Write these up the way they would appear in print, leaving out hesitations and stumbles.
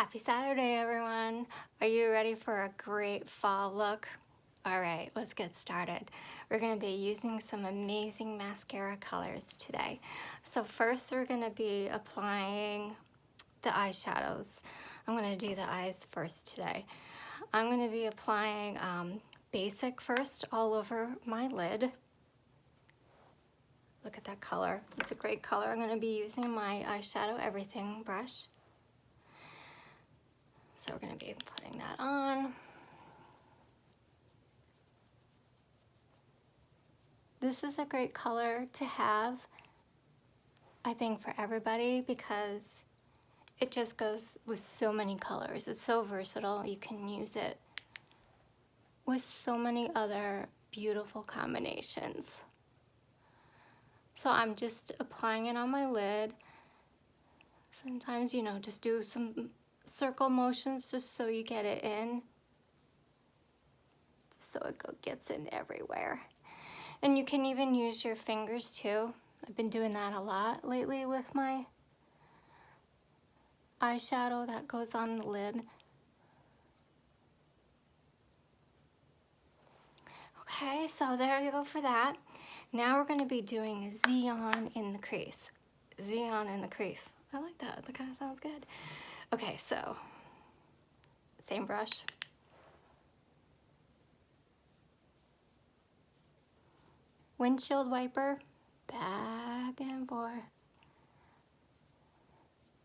Happy Saturday, everyone. Are you ready for a great fall look? All right, let's get started. We're going to be using some amazing mascara colors today. So first we're going to be applying the eyeshadows. I'm going to do the eyes first today. I'm going to be applying basic first all over my lid. Look at that color. It's a great color. I'm going to be using my eyeshadow everything brush. So we're going to be putting that on. This is a great color to have, I think, for everybody because it just goes with so many colors. It's so versatile. You can use it with so many other beautiful combinations. So I'm just applying it on my lid. Sometimes, you know, just do some circle motions just so you get it in. Just so it gets in everywhere. And you can even use your fingers too. I've been doing that a lot lately with my eyeshadow that goes on the lid. Okay, so there you go for that. Now we're going to be doing Xeon in the crease. Xeon in the crease. I like that. That kind of sounds good. Okay, so same brush. Windshield wiper, back and forth,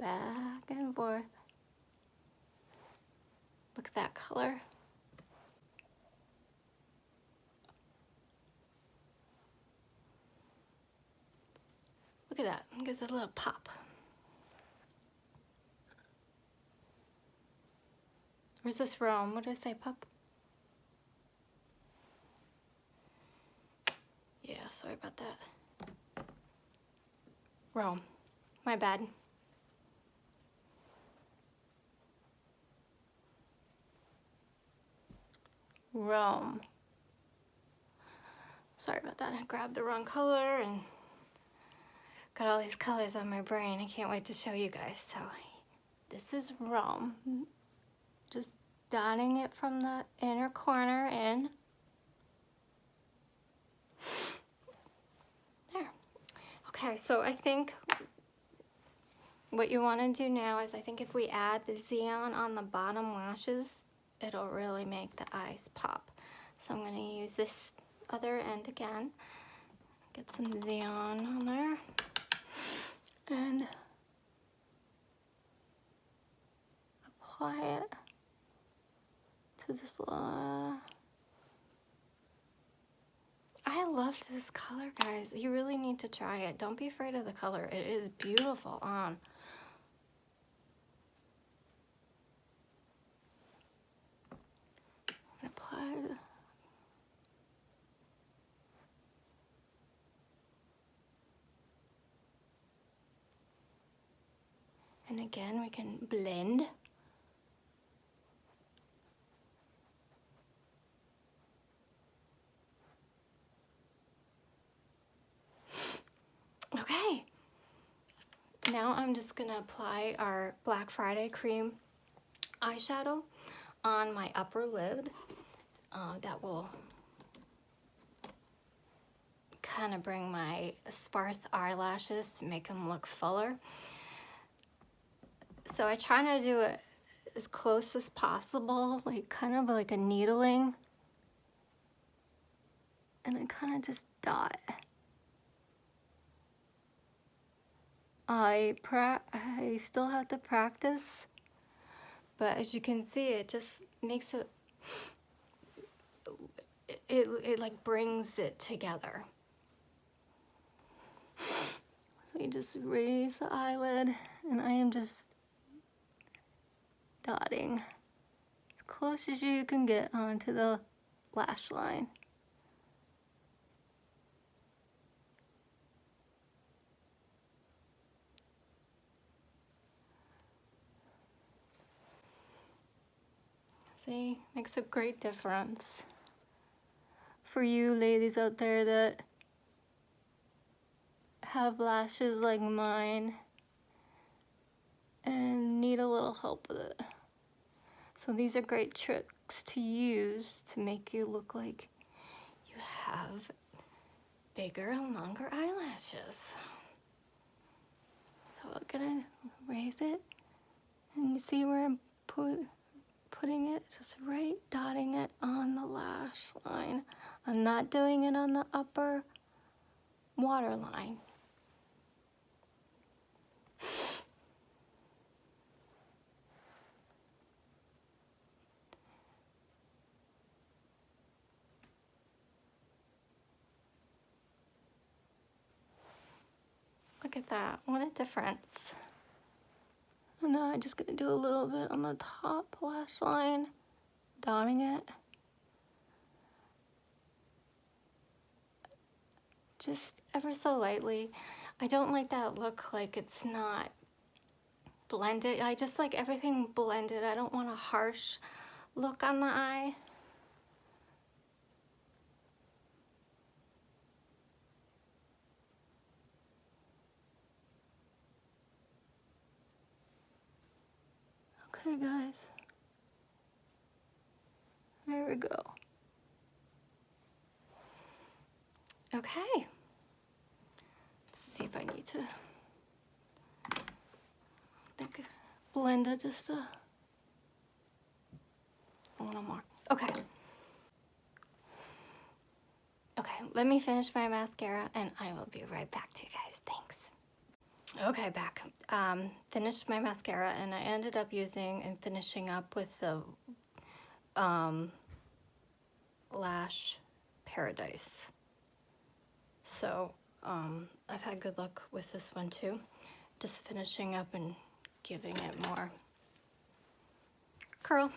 back and forth. Look at that color. Look at that, it gives it a little pop. Where's this Rome? What did I say, pup? Yeah, sorry about that. Rome, my bad. Rome. Sorry about that, I grabbed the wrong color and got all these colors on my brain. I can't wait to show you guys. So this is Rome. Just dotting it from the inner corner in. There. Okay, so I think what you want to do now is I think if we add the Xeon on the bottom lashes, it'll really make the eyes pop. So I'm going to use this other end again. Get some Xeon on there. And apply it to this little... I love this color, guys. You really need to try it. Don't be afraid of the color. It is beautiful on. I'm gonna apply the... And again, we can blend. Okay. Now I'm just gonna apply our Black Friday cream eyeshadow on my upper lid. That will kind of bring my sparse eyelashes to make them look fuller. So I try to do it as close as possible, like kind of like a needling. And I kind of just dot. I still have to practice, but as you can see, it just makes it like brings it together. So you just raise the eyelid, and I am just dotting as close as you can get onto the lash line. See, makes a great difference. For you ladies out there that have lashes like mine and need a little help help with it. So these are great tricks to use to make you look like you have bigger and longer eyelashes. So we're gonna raise it, and you see where I'm putting it, just right dotting it on the lash line. I'm not doing it on the upper waterline. Look at that, what a difference. And now I'm just gonna do a little bit on the top lash line, dotting it. Just ever so lightly. I don't like that look like it's not blended. I just like everything blended. I don't want a harsh look on the eye. Okay, guys. There we go. Okay. Let's see if I need to blend it just a little more. Okay. Okay, let me finish my mascara and I will be right back to you guys. Thanks. Okay, back. Finished my mascara and I ended up using and finishing up with the Lash Paradise. So I've had good luck with this one too. Just finishing up and giving it more curl.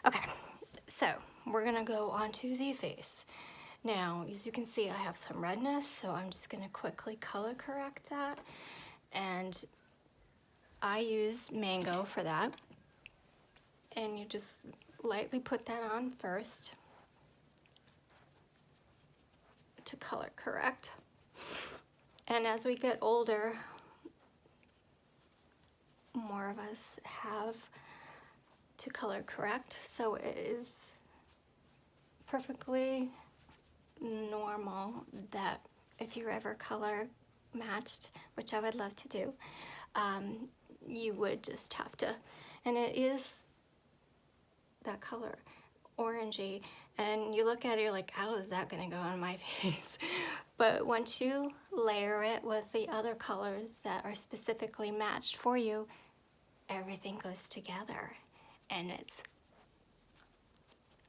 Okay, so we're gonna go on to the face. Now, as you can see, I have some redness, so I'm just gonna quickly color correct that. And I use Mango for that. And you just lightly put that on first to color correct. And as we get older, more of us have to color correct, so it is perfectly normal that if you're ever color matched, which I would love to do, you would just have to, and it is that color, orangey, and you look at it, you're like, how is that gonna go on my face? But once you layer it with the other colors that are specifically matched for you, everything goes together, and it's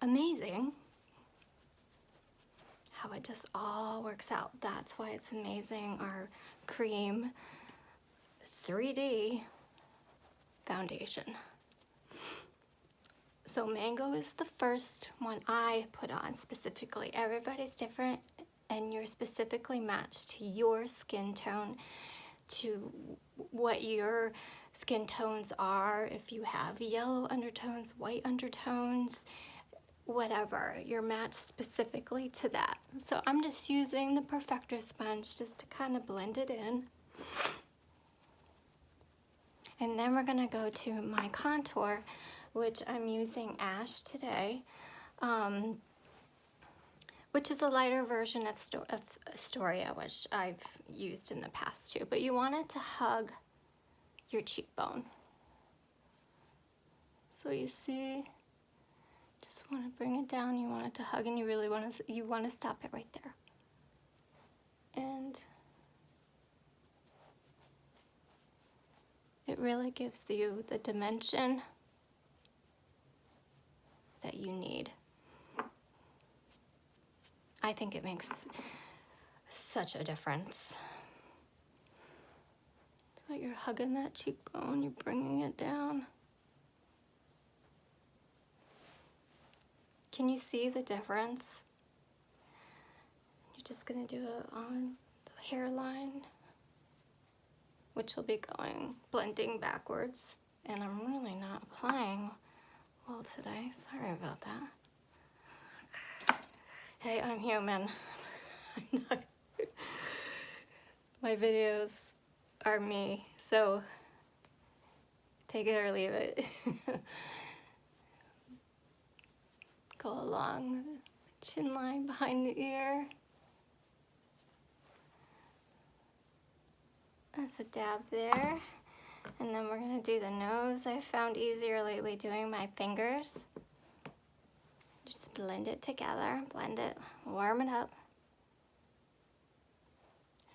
amazing how it just all works out. That's why it's amazing, our cream 3D foundation. So Mango is the first one I put on specifically. Everybody's different, and you're specifically matched to your skin tone, to what your skin tones are. If you have yellow undertones, white undertones, whatever, you're matched specifically to that. So I'm just using the Perfector sponge just to kind of blend it in. And then we're gonna go to my contour, which I'm using Ash today, which is a lighter version of Astoria, which I've used in the past too. But you want it to hug your cheekbone. So you see, just want to bring it down, you want it to hug, and you really want to stop it right there. And it really gives you the dimension that you need. I think it makes such a difference. So you're hugging that cheekbone, you're bringing it down. Can you see the difference? You're just gonna do it on the hairline, which will be blending backwards. And I'm really not applying well today. Sorry about that. Hey, I'm human. I'm not. My videos are me, so Take it or leave it. Go along the chin line behind the ear. That's a dab there. And then we're gonna do the nose. I found easier lately doing my fingers. Just blend it together, blend it, warm it up.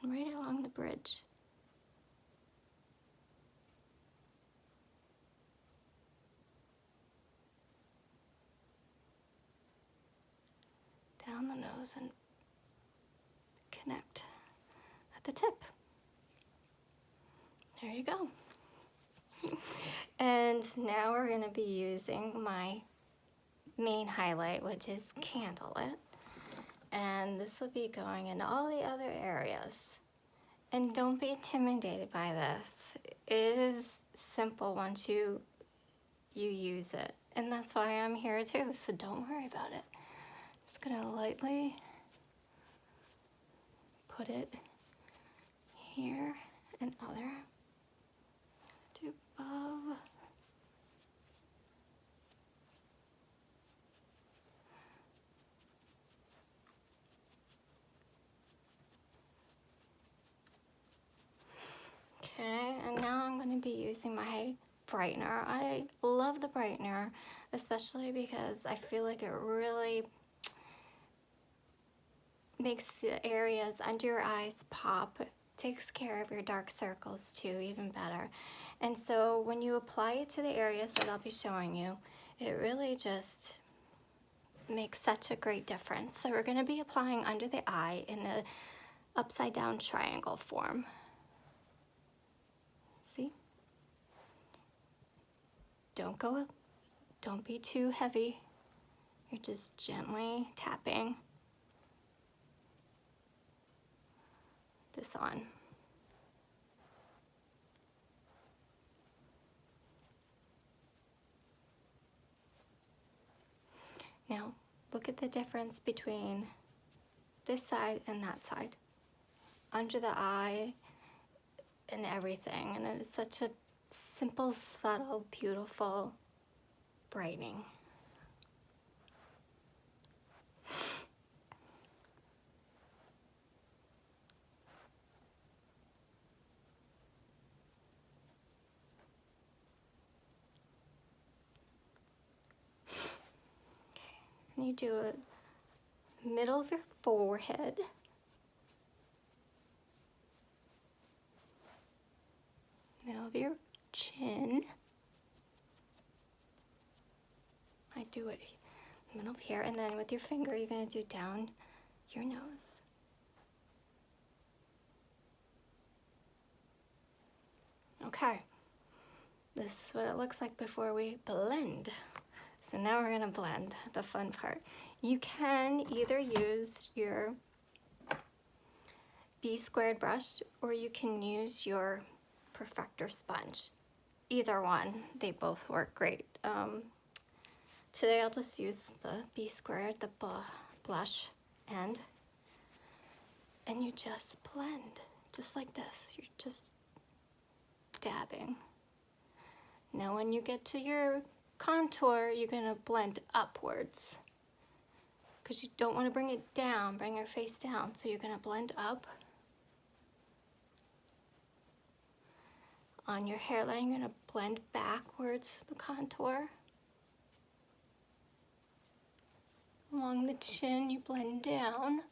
And right along the bridge. Down the nose and connect at the tip. There you go. And now we're gonna be using my main highlight, which is Candlelit. And this will be going in all the other areas. And don't be intimidated by this. It is simple once you use it. And that's why I'm here too, so don't worry about it. Just gonna lightly put it here and other. Do above. Okay, and now I'm going to be using my brightener. I love the brightener, especially because I feel like it really makes the areas under your eyes pop. It takes care of your dark circles too, even better. And so when you apply it to the areas that I'll be showing you, it really just makes such a great difference. So we're going to be applying under the eye in a upside down triangle form. See? Don't be too heavy. You're just gently tapping this on. Now, look at the difference between this side and that side. Under the eye and everything. And it's such a simple, subtle, beautiful brightening. And you do it middle of your forehead. Middle of your chin. I do it middle of here, and then with your finger you're going to do down your nose. Okay, this is what it looks like before we blend. So now we're gonna blend, the fun part. You can either use your B² brush or you can use your perfector sponge. Either one, they both work great. Today I'll just use the B², the blush end, and you just blend, just like this. You're just dabbing. Now when you get to your contour, you're gonna blend upwards because you don't want to bring it down, bring your face down. So you're gonna blend up. On your hairline, you're gonna blend backwards the contour. Along the chin, you blend down.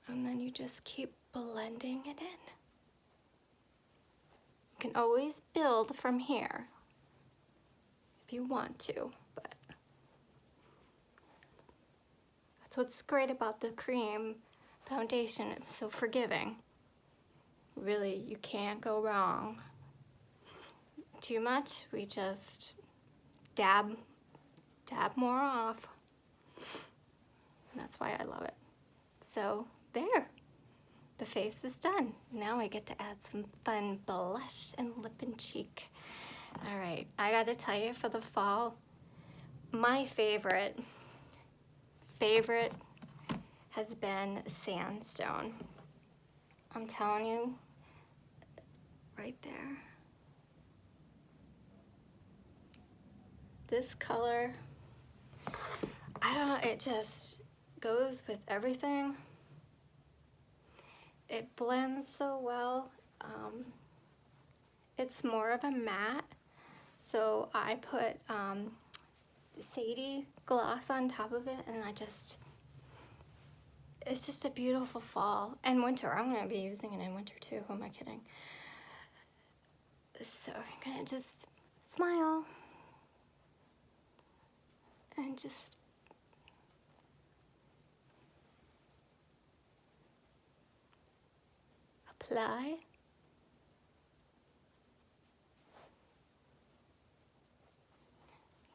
And then you just keep blending it in. You can always build from here if you want to, but that's what's great about the cream foundation. It's so forgiving. Really, you can't go wrong. Too much, we just dab more off. That's why I love it. So there, the face is done. Now I get to add some fun blush and lip and cheek. All right, I gotta tell you, for the fall, my favorite has been Sandstone. I'm telling you, right there. This color, I don't know, it just goes with everything. It blends so well. It's more of a matte, so I put Sadie gloss on top of it, and it's just a beautiful fall and winter. I'm gonna be using it in winter too, who am I kidding? So I'm gonna just smile and just apply.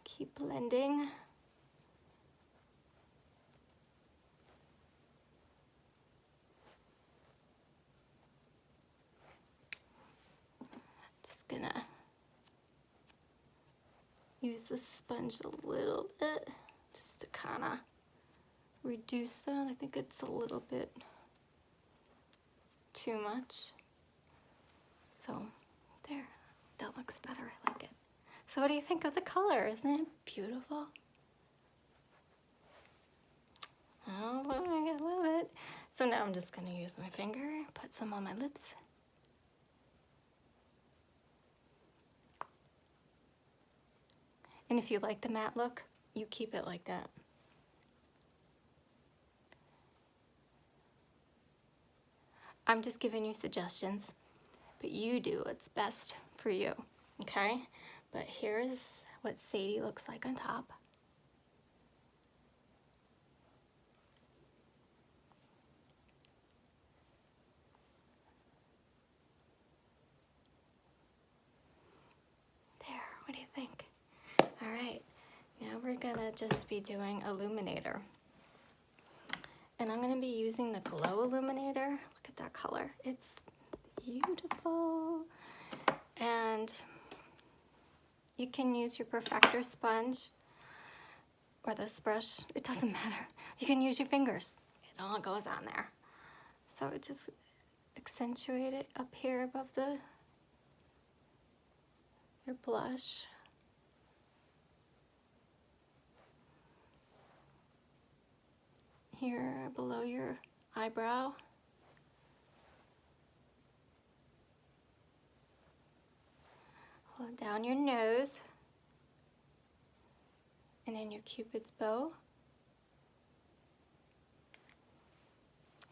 Keep blending. Just gonna use the sponge a little bit just to kind of reduce that. I think it's a little bit too much. So there, that looks better. I like it. So what do you think of the color? Isn't it beautiful? Oh boy, I love it. So now I'm just gonna use my finger, put some on my lips. And if you like the matte look, you keep it like that. I'm just giving you suggestions, but you do what's best for you, okay? But here's what Sadie looks like on top. There, what do you think? All right, now we're gonna just be doing Illuminator. And I'm gonna be using the Glow Illuminator. Look at that color, it's beautiful. And you can use your Perfector sponge or this brush, it doesn't matter. You can use your fingers, it all goes on there. So it just accentuate it up here above your blush. Here below your eyebrow. Hold down your nose. And then your Cupid's bow,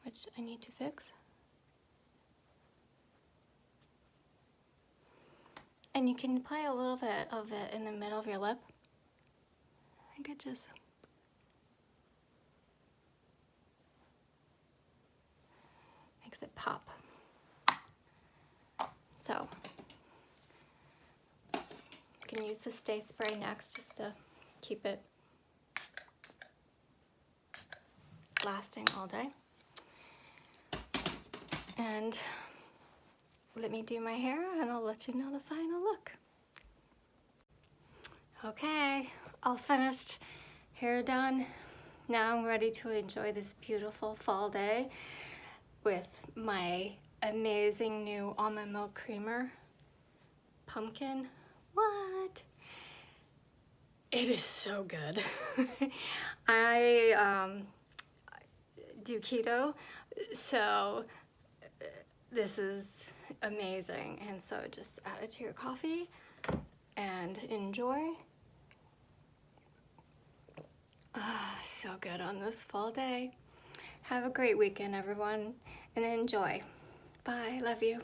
which I need to fix. And you can apply a little bit of it in the middle of your lip. I think it just makes it pop. So you can use the Stay Spray next just to keep it lasting all day. And let me do my hair and I'll let you know the final look. Okay, all finished, hair done. Now I'm ready to enjoy this beautiful fall day with my amazing new almond milk creamer. Pumpkin, what? It is so good. I do keto, so this is amazing. And so just add it to your coffee and enjoy. So good on this fall day. Have a great weekend, everyone, and enjoy. Bye, love you.